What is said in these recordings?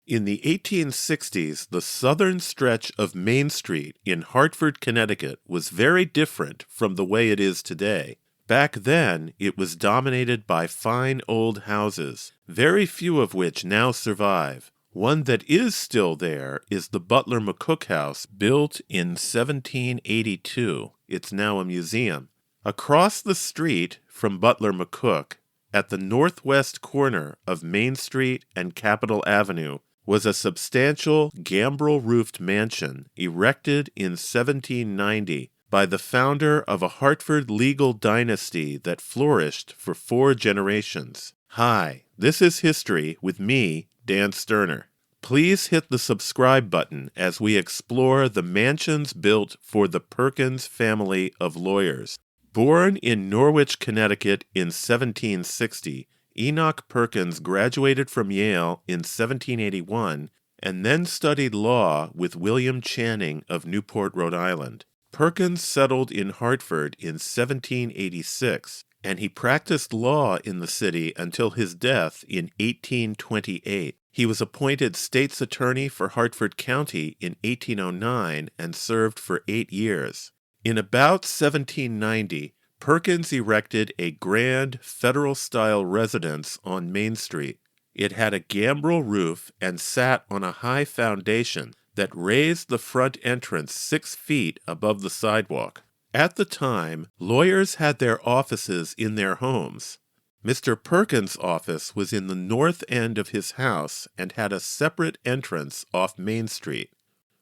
In the 1860s, the southern stretch of Main Street in Hartford, Connecticut was very different from the way it is today. Back then, it was dominated by fine old houses, very few of which now survive. One that is still there is the Butler McCook House, built in 1782. It's now a museum. Across the street from Butler McCook, at the northwest corner of Main Street and Capitol Avenue, was a substantial gambrel-roofed mansion erected in 1790 by the founder of a Hartford legal dynasty that flourished for 4 generations. Hi, this is History with me, Dan Sterner. Please hit the subscribe button as we explore the mansions built for the Perkins family of lawyers. Born in Norwich, Connecticut in 1760, Enoch Perkins graduated from Yale in 1781 and then studied law with William Channing of Newport, Rhode Island. Perkins settled in Hartford in 1786, and he practiced law in the city until his death in 1828. He was appointed state's attorney for Hartford County in 1809 and served for 8 years. In about 1790, Perkins erected a grand federal-style residence on Main Street. It had a gambrel roof and sat on a high foundation that raised the front entrance 6 feet above the sidewalk. At the time, lawyers had their offices in their homes. Mr. Perkins' office was in the north end of his house and had a separate entrance off Main Street.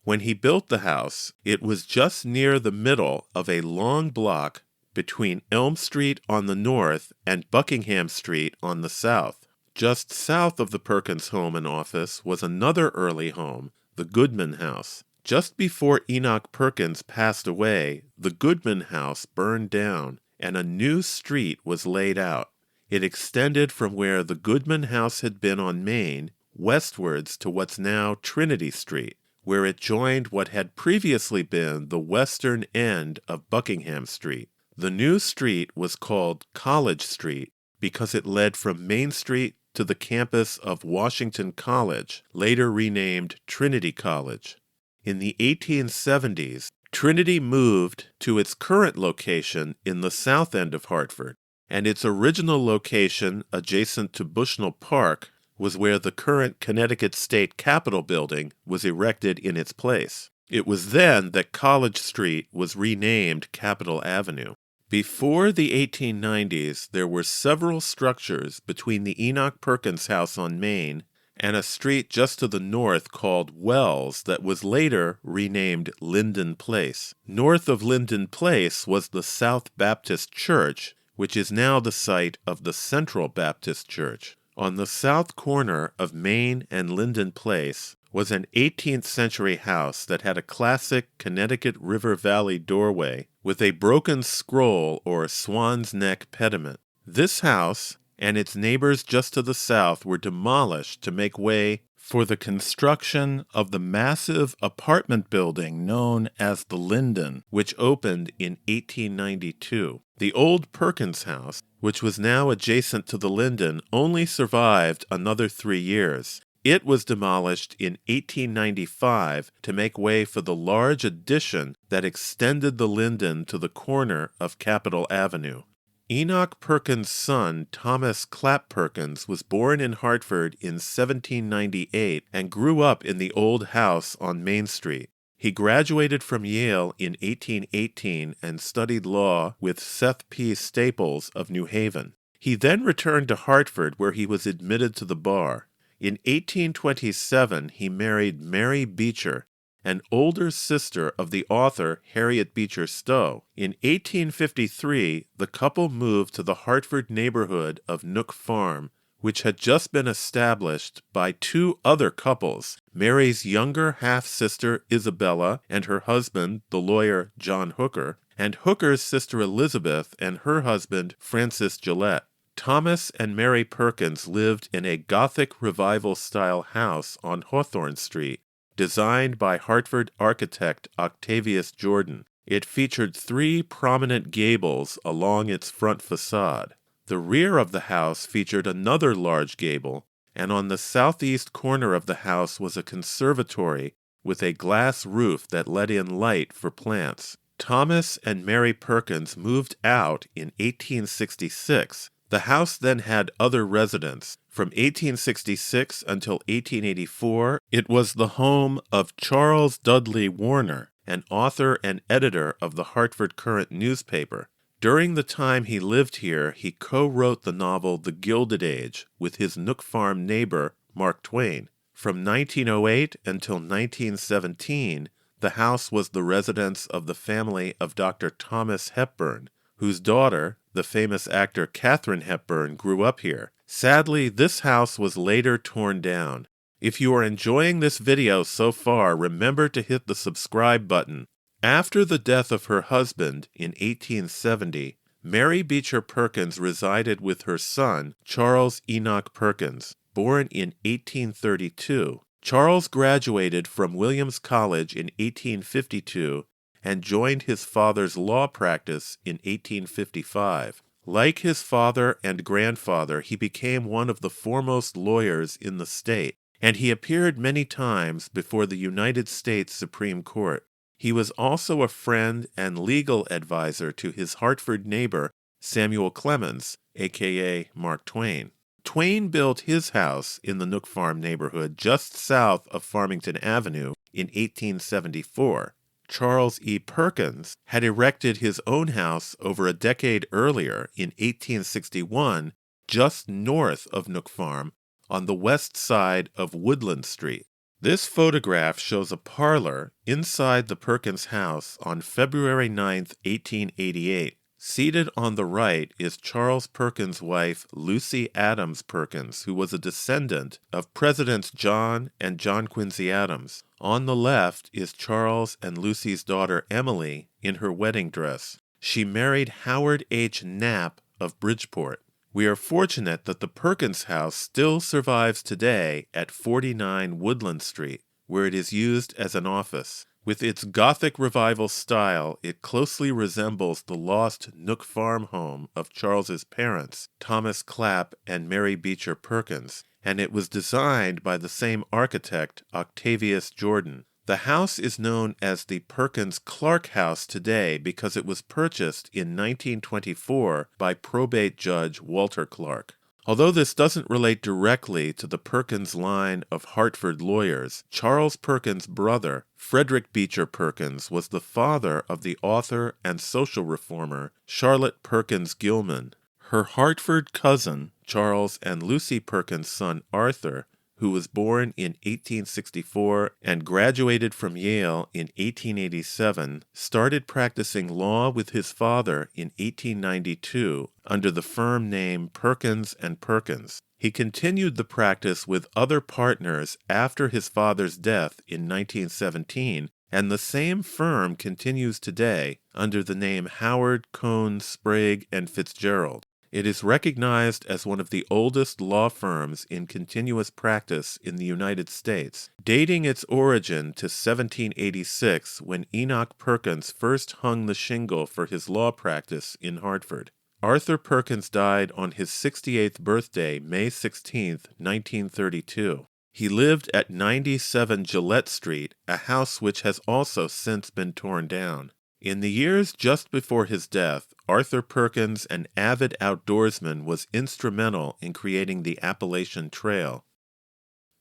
When he built the house, it was just near the middle of a long block between Elm Street on the north and Buckingham Street on the south. Just south of the Perkins home and office was another early home, the Goodman House. Just before Enoch Perkins passed away, the Goodman House burned down and a new street was laid out. It extended from where the Goodman House had been on Main westwards to what's now Trinity Street, where it joined what had previously been the western end of Buckingham Street. The new street was called College Street because it led from Main Street to the campus of Washington College, later renamed Trinity College. In the 1870s, Trinity moved to its current location in the south end of Hartford, and its original location adjacent to Bushnell Park was where the current Connecticut State Capitol building was erected in its place. It was then that College Street was renamed Capitol Avenue. Before the 1890s, there were several structures between the Enoch Perkins house on Main and a street just to the north called Wells that was later renamed Linden Place. North of Linden Place was the South Baptist Church, which is now the site of the Central Baptist Church. On the south corner of Main and Linden Place was an 18th century house that had a classic Connecticut River Valley doorway with a broken scroll or swan's neck pediment. This house and its neighbors just to the south were demolished to make way for the construction of the massive apartment building known as the Linden, which opened in 1892. The old Perkins house, which was now adjacent to the Linden, only survived another 3 years. It was demolished in 1895 to make way for the large addition that extended the Linden to the corner of Capitol Avenue. Enoch Perkins' son, Thomas Clap Perkins, was born in Hartford in 1798 and grew up in the old house on Main Street. He graduated from Yale in 1818 and studied law with Seth P. Staples of New Haven. He then returned to Hartford, where he was admitted to the bar. In 1827, he married Mary Beecher, an older sister of the author Harriet Beecher Stowe. In 1853, the couple moved to the Hartford neighborhood of Nook Farm, which had just been established by 2 other couples, Mary's younger half-sister Isabella and her husband, the lawyer John Hooker, and Hooker's sister Elizabeth and her husband Francis Gillett. Thomas and Mary Perkins lived in a Gothic Revival-style house on Hawthorne Street, designed by Hartford architect Octavius Jordan. It featured 3 prominent gables along its front facade. The rear of the house featured another large gable, and on the southeast corner of the house was a conservatory with a glass roof that let in light for plants. Thomas and Mary Perkins moved out in 1866. The house then had other residents. From 1866 until 1884, it was the home of Charles Dudley Warner, an author and editor of the Hartford Courant newspaper. During the time he lived here, he co-wrote the novel The Gilded Age with his Nook Farm neighbor, Mark Twain. From 1908 until 1917, the house was the residence of the family of Dr. Thomas Hepburn, whose daughter, the famous actor Katharine Hepburn, grew up here. Sadly, this house was later torn down. If you are enjoying this video so far, remember to hit the subscribe button. After the death of her husband in 1870, Mary Beecher Perkins resided with her son, Charles Enoch Perkins, born in 1832. Charles graduated from Williams College in 1852 and joined his father's law practice in 1855. Like his father and grandfather, he became one of the foremost lawyers in the state, and he appeared many times before the United States Supreme Court. He was also a friend and legal advisor to his Hartford neighbor, Samuel Clemens, a.k.a. Mark Twain. Twain built his house in the Nook Farm neighborhood just south of Farmington Avenue in 1874. Charles E. Perkins had erected his own house over a decade earlier in 1861 just north of Nook Farm on the west side of Woodland Street. This photograph shows a parlor inside the Perkins house on February 9, 1888. Seated on the right is Charles Perkins' wife, Lucy Adams Perkins, who was a descendant of Presidents John and John Quincy Adams. On the left is Charles and Lucy's daughter, Emily, in her wedding dress. She married Howard H. Knapp of Bridgeport. We are fortunate that the Perkins house still survives today at 49 Woodland Street, where it is used as an office. With its Gothic Revival style, it closely resembles the lost Nook Farm home of Charles's parents, Thomas Clap and Mary Beecher Perkins, and it was designed by the same architect, Octavius Jordan. The house is known as the Perkins Clark House today because it was purchased in 1924 by probate judge Walter Clark. Although this doesn't relate directly to the Perkins line of Hartford lawyers, Charles Perkins' brother, Frederick Beecher Perkins, was the father of the author and social reformer Charlotte Perkins Gilman. Her Hartford cousin, Charles and Lucy Perkins' son Arthur, who was born in 1864 and graduated from Yale in 1887, started practicing law with his father in 1892 under the firm name Perkins & Perkins. He continued the practice with other partners after his father's death in 1917, and the same firm continues today under the name Howard, Cohn, Sprague & Fitzgerald. It is recognized as one of the oldest law firms in continuous practice in the United States, dating its origin to 1786 when Enoch Perkins first hung the shingle for his law practice in Hartford. Arthur Perkins died on his 68th birthday, May 16, 1932. He lived at 97 Gillett Street, a house which has also since been torn down. In the years just before his death, Arthur Perkins, an avid outdoorsman, was instrumental in creating the Appalachian Trail.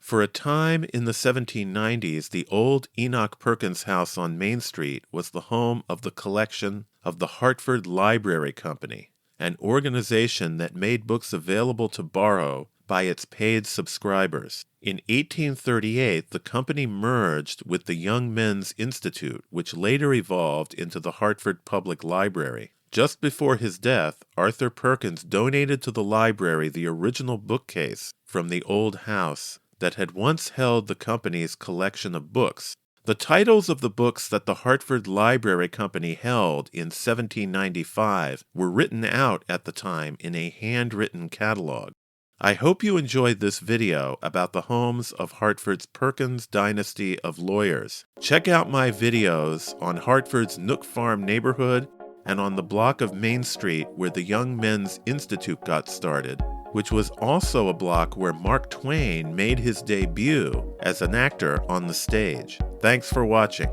For a time in the 1790s, the old Enoch Perkins house on Main Street was the home of the collection of the Hartford Library Company, an organization that made books available to borrow by its paid subscribers. In 1838, the company merged with the Young Men's Institute, which later evolved into the Hartford Public Library. Just before his death, Arthur Perkins donated to the library the original bookcase from the old house that had once held the company's collection of books. The titles of the books that the Hartford Library Company held in 1795 were written out at the time in a handwritten catalog. I hope you enjoyed this video about the homes of Hartford's Perkins dynasty of lawyers. Check out my videos on Hartford's Nook Farm neighborhood and on the block of Main Street where the Young Men's Institute got started, which was also a block where Mark Twain made his debut as an actor on the stage. Thanks for watching.